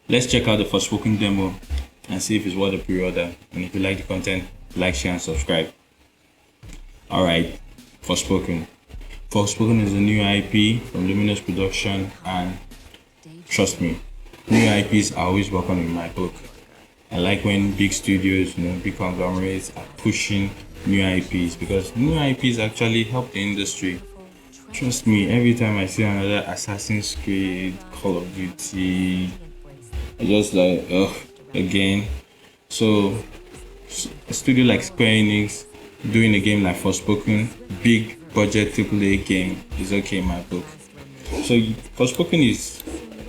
Let's check out the Forspoken demo and see if it's worth a pre-order. And if you like the content, like, share, and subscribe. Alright, Forspoken. Forspoken is a new IP from Luminous Production, and trust me, new IPs are always welcome in my book. I like when big studios, big conglomerates are pushing new IPs, because new IPs actually help the industry. Trust me, every time I see another Assassin's Creed, Call of Duty, I just like, ugh, again. So, a studio like Square Enix doing a game like Forspoken, big budget AAA game, is okay in my book. So, Forspoken is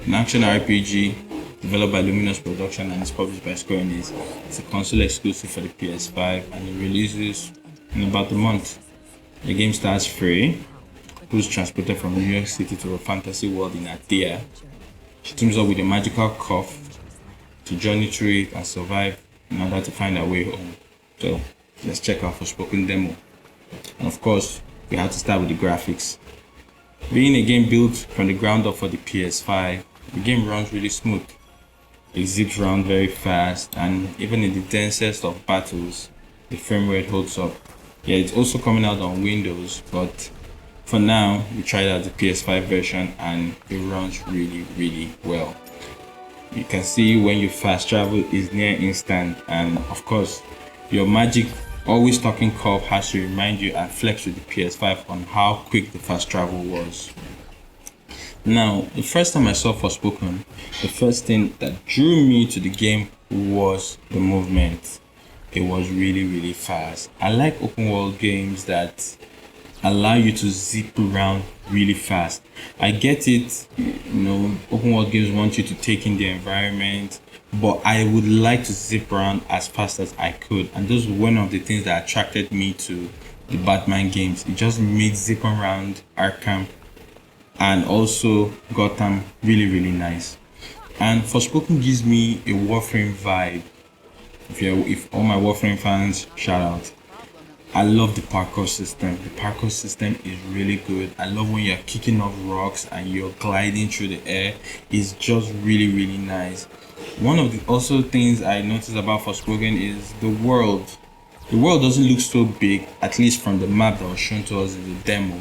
an action RPG developed by Luminous Production and is published by Square Enix. It's a console exclusive for the PS5 and it releases in about a month. The game starts free, who's transported from New York City to a fantasy world in Athea. She teams up with a magical cuff to journey through it and survive in order to find her way home. So let's check out Forspoken demo. And of course, we have to start with the graphics. Being a game built from the ground up for the PS5, the game runs really smooth. It zips around very fast, and even in the densest of battles, the frame rate holds up. Yeah, it's also coming out on Windows, but for now, we tried out the PS5 version and it runs really well. You can see when you fast travel is near instant, and of course, your magic always talking curve has to remind you and flex with the PS5 on how quick the fast travel was. Now, the first time I saw Forspoken, the first thing that drew me to the game was the movement. It was really fast. I like open world games that allow you to zip around really fast. I get it, open world games want you to take in the environment, but I would like to zip around as fast as I could, and this was one of the things that attracted me to the Batman games. It just made zipping around Arkham and also Gotham really nice. And Forspoken gives me a Warframe vibe. If all my Warframe fans, shout out. I love the parkour system. The parkour system is really good. I love when you're kicking off rocks and you're gliding through the air. It's just really nice. One of the also things I noticed about Forspoken is the world. The world doesn't look so big, at least from the map that was shown to us in the demo.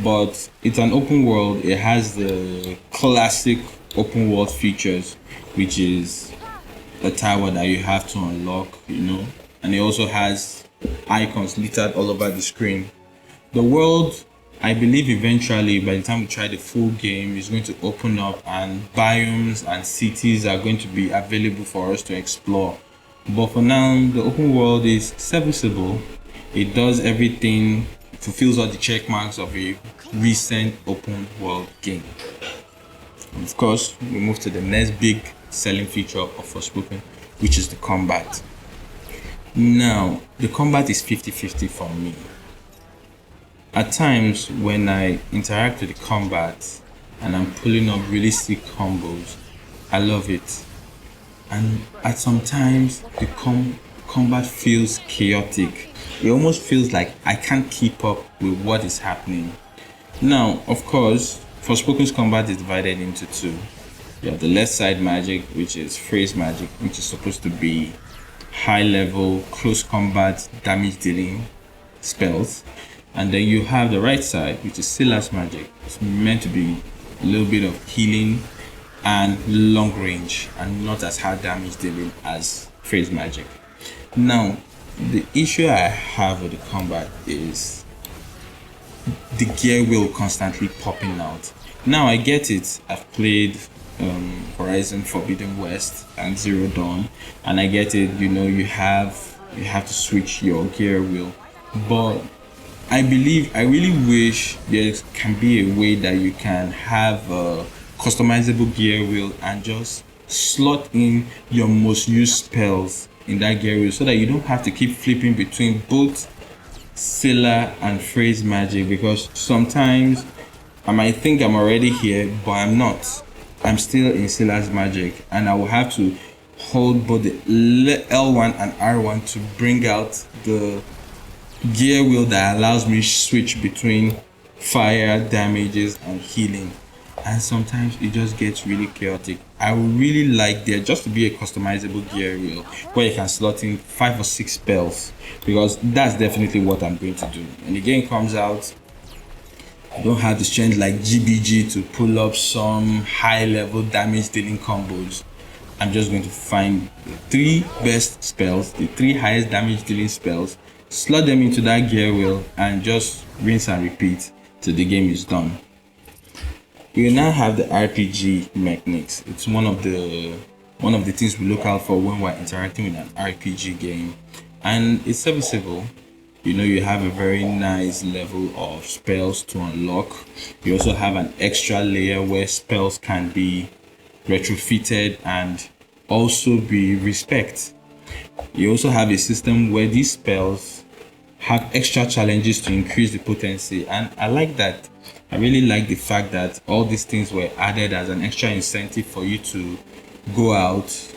But it's an open world. It has the classic open world features, which is a tower that you have to unlock, and it also has icons littered all over the screen. The world, I believe eventually, by the time we try the full game, is going to open up and biomes and cities are going to be available for us to explore. But for now, the open world is serviceable. It does everything, fulfills all the check marks of a recent open world game. And of course, we move to the next big selling feature of Forspoken, which is the combat. Now, the combat is 50-50 for me. At times, when I interact with the combat and I'm pulling up really sick combos, I love it. And at some times, the combat feels chaotic. It almost feels like I can't keep up with what is happening. Now, of course, Forspoken's combat is divided into two. You have the left side magic, which is phrase magic, which is supposed to be high level, close combat, damage dealing spells. And then you have the right side, which is Silas magic. It's meant to be a little bit of healing and long range, and not as hard damage dealing as phrase magic. Now, the issue I have with the combat is the gear wheel constantly popping out. Now I get it. I've played Horizon Forbidden West and Zero Dawn, and I get it. You have to switch your gear wheel, but I really wish there can be a way that you can have a customizable gear wheel and just slot in your most used spells in that gear wheel, so that you don't have to keep flipping between both Scylla and phrase magic, because sometimes I might think I'm already here, but I'm not. I'm still in Scylla's magic, and I will have to hold both the L1 and R1 to bring out the gear wheel that allows me switch between fire, damages, and healing. and sometimes it just gets really chaotic. I would really like there just to be a customizable gear wheel where you can slot in 5 or 6 spells, because that's definitely what I'm going to do. When the game comes out, I don't have the strength like GBG to pull up some high level damage dealing combos. I'm just going to find the 3 best spells, the 3 highest damage dealing spells, slot them into that gear wheel, and just rinse and repeat till the game is done. We now have the RPG mechanics. It's one of the things we look out for when we're interacting with an RPG game, and it's serviceable. You have a very nice level of spells to unlock. You also have an extra layer where spells can be retrofitted and also be respect. You also have a system where these spells have extra challenges to increase the potency, and I like that. I really like the fact that all these things were added as an extra incentive for you to go out.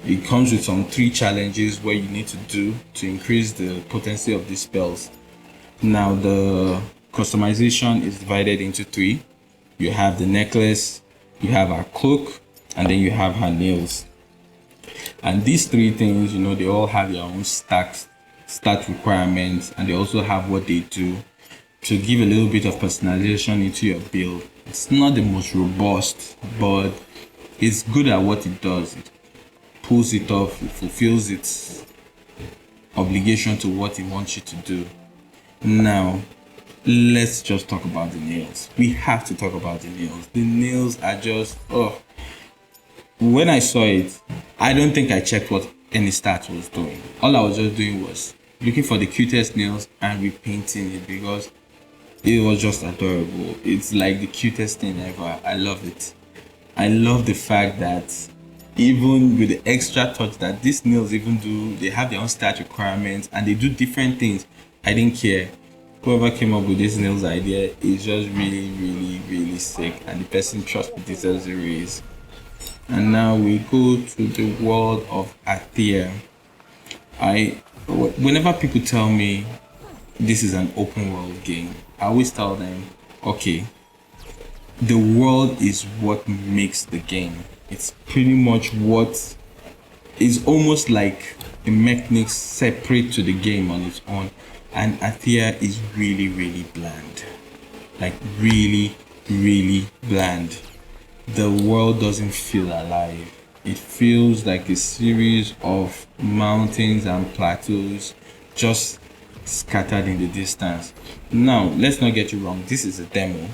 It comes with some 3 challenges where you need to do to increase the potency of these spells. Now the customization is divided into 3. You have the necklace, you have her cloak, and then you have her nails. And these 3 things, they all have their own stat requirements, and they also have what they do to give a little bit of personalization into your build. It's not the most robust, but it's good at what it does. It pulls it off, it fulfills its obligation to what it wants you to do. Now, let's just talk about the nails. We have to talk about the nails. The nails are just, when I saw it, I don't think I checked what any stat was doing. All I was just doing was looking for the cutest nails and repainting it because it was just adorable. It's like the cutest thing ever. I love it. I love the fact that even with the extra touch that these nails even do, they have their own stat requirements and they do different things. I didn't care. Whoever came up with this nails idea is just really, really, really sick, and the person trust me deserves a raise. And now we go to the world of Athea. Whenever people tell me this is an open world game, I always tell them, okay, the world is what makes the game. It's pretty much what is almost like the mechanics separate to the game on its own. And Athea is really, really bland. Like really, really bland. The world doesn't feel alive. It feels like a series of mountains and plateaus just scattered in the distance. Now, let's not get you wrong. This is a demo.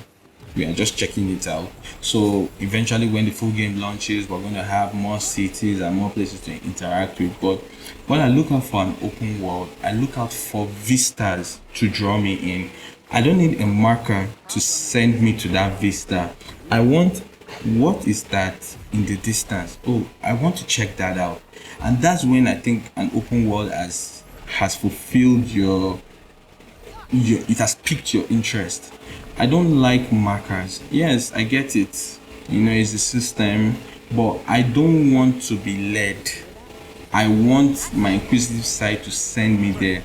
We are just checking it out. So eventually when the full game launches, we're going to have more cities and more places to interact with. But when I look out for an open world, I look out for vistas to draw me in. I don't need a marker to send me to that vista. I want, what is that in the distance? Oh, I want to check that out. And that's when I think an open world has fulfilled it has piqued your interest. I don't like markers. Yes, I get it. It's a system, but I don't want to be led. I want my inquisitive side to send me there.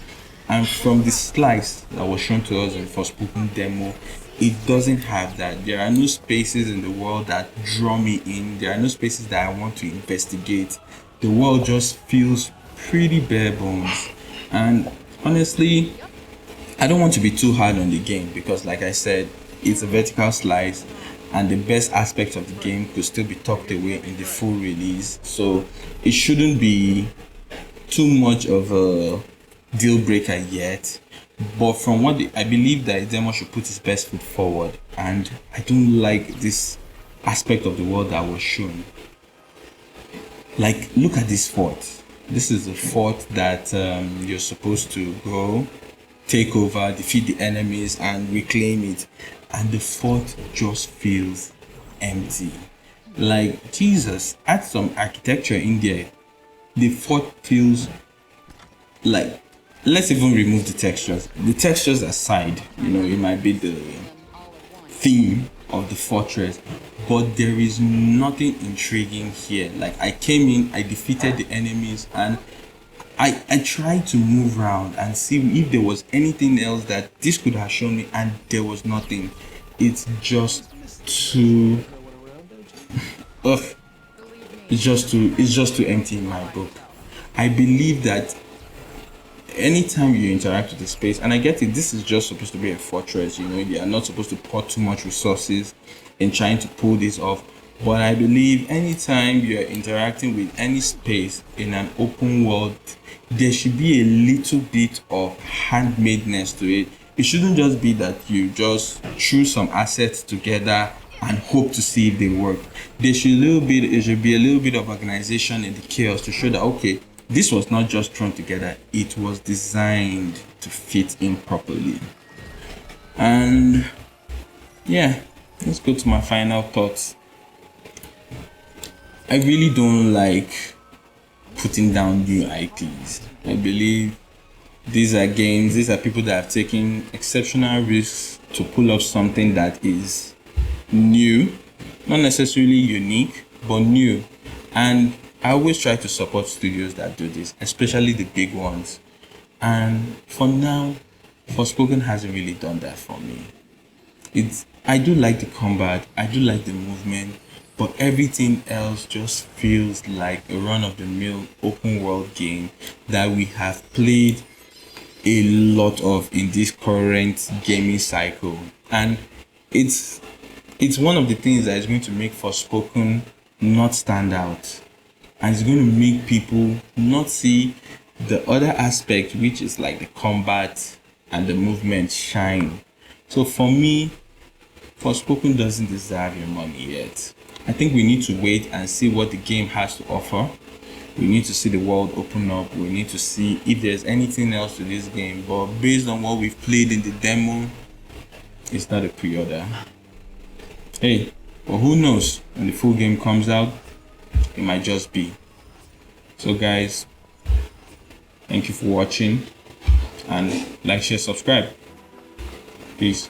And from the slice that was shown to us in Forspoken demo, it doesn't have that. There are no spaces in the world that draw me in. There are no spaces that I want to investigate. The world just feels pretty bare bones. And honestly, I don't want to be too hard on the game because, like I said, it's a vertical slice and the best aspects of the game could still be tucked away in the full release. So it shouldn't be too much of a deal breaker yet. But from what I believe that demo should put its best foot forward, and I don't like this aspect of the world that was shown. Like, look at this fort. This is a fort that you're supposed to go take over, defeat the enemies, and reclaim it. And the fort just feels empty. Like, Jesus, add some architecture in there. The fort feels like, let's even remove the textures. The textures aside, it might be the theme of the fortress, but there is nothing intriguing here. Like, I came in, I defeated the enemies, and I tried to move around and see if there was anything else that this could have shown me, and there was nothing. It's just too ugh, it's just too empty in my book. I believe that anytime you interact with the space, and I get it, this is just supposed to be a fortress, you are not supposed to pour too much resources in trying to pull this off. But I believe anytime you're interacting with any space in an open world, there should be a little bit of handmadeness to it. It shouldn't just be that you just threw some assets together and hope to see if they work. There should be a little bit of organization in the chaos to show that, okay, this was not just thrown together, it was designed to fit in properly. And yeah, let's go to my final thoughts. I really don't like putting down new IPs. I believe these are people that have taken exceptional risks to pull off something that is new, not necessarily unique, but new. And I always try to support studios that do this, especially the big ones. And for now, Forspoken hasn't really done that for me. I do like the combat, I do like the movement, but everything else just feels like a run-of-the-mill open world game that we have played a lot of in this current gaming cycle. And it's one of the things that is going to make Forspoken not stand out, and it's going to make people not see the other aspect, which is like the combat and the movement, shine. So for me, Forspoken doesn't deserve your money yet. I think we need to wait and see what the game has to offer. We need to see the world open up. We need to see if there's anything else to this game. But based on what we've played in the demo, it's not a pre-order. Hey, but who knows? When the full game comes out, it might just be. So guys, thank you for watching, and like, share, subscribe. Peace.